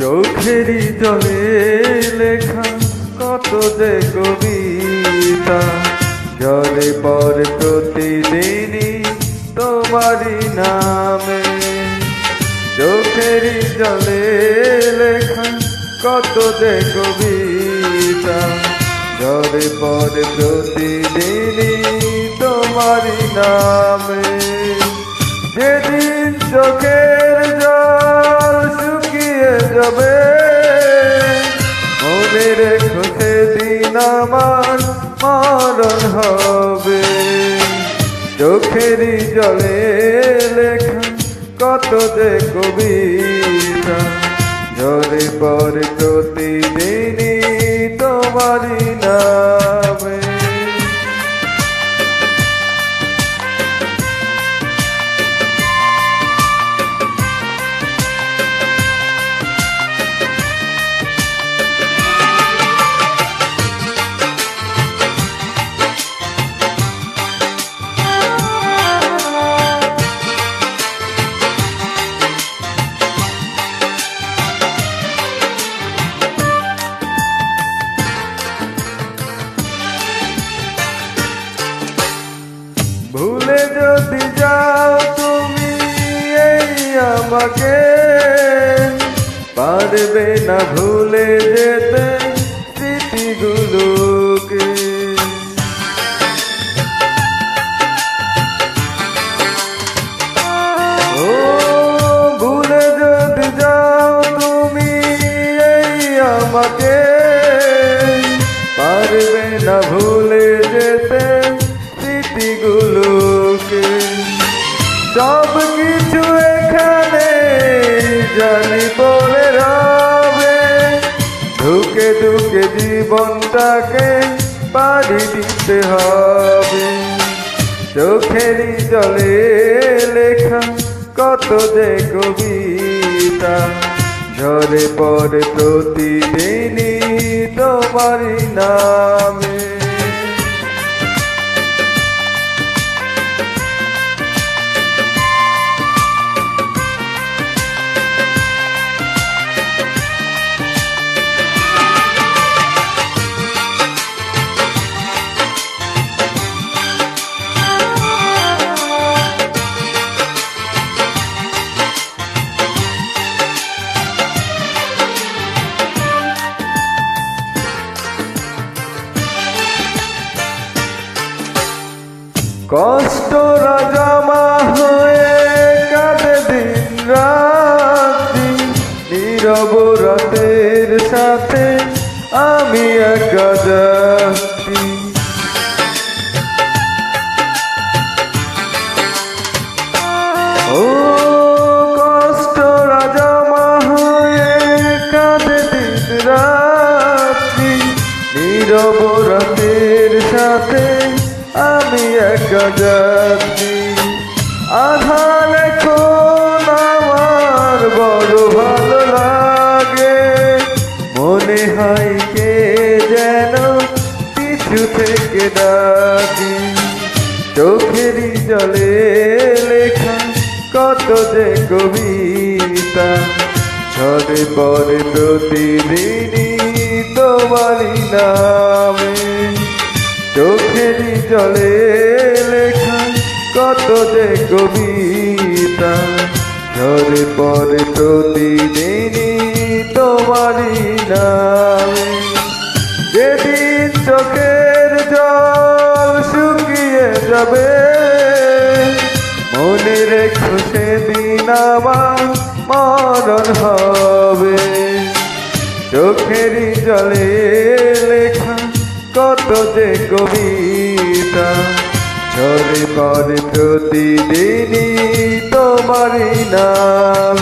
চোখেরই জলে লেখা কত যে কবিতা, জলে পড়ে প্রতিদিনই তোমারই নামে। চোখেরই জলে লেখা কত যে কবিতা, জলে পড়ে প্রতিদিনই তোমারই নামে। যেদিন চোখের জল শুকিয়ে যাবে, মনে রেখো সেদিন আমার মরণ হবে। চোখেরই জলে লেখা কত যে কবিতা, ঝরে পড়ে প্রতিদিনই তোমারই নামে। ভুলে যদি যাও তুমি এই আমাকে, পারবে না ভুলে যেতে স্মৃতিগুলোকে। ও ভুলে যদি যাও তুমি এই আমাকে, পারবে না ভুলে যেতে স্মৃতিগুলোকে। সব কিছু এখানে জানি পড়ে রবে, ঢুকে ঢুকে জীবনটাকে পাড়ি দিতে হবে। চোখেরই জলে লেখা কত যে কবিতা, ঝরে পড়ে প্রতিদিনই তোমারই নামে। কষ্টরা জমা হয়ে কাঁদে দিন রাত্রি, নীরব রাতের সাথে আমি একা যাচ্ছি। ও কষ্টরা জমা হয়ে কাঁদে দিন রাত্রি, নীরব রাতের সাথে আমি একা যাচ্ছি। আধার এখন আমার বড় ভালো লাগে, মনে হয় কে যেন কিছু থেকে ডাকে। চোখেরই জলে লেখা কত যে কবিতা, ঝরে পড়ে প্রতিদিনই তোমারই নামে। চোখেরই জলে লেখা কত যে কবিতা, ঝরে পড়ে প্রতিদিনই তোমারই নামে। যেদিন চোখের জল শুকিয়ে যাবে, মনে রেখো সেদিন আমার মরণ হবে। চোখেরই জলে লেখা কত যে কবিতা, ঝরে পড়ে প্রতিদিনই তোমারই নাম।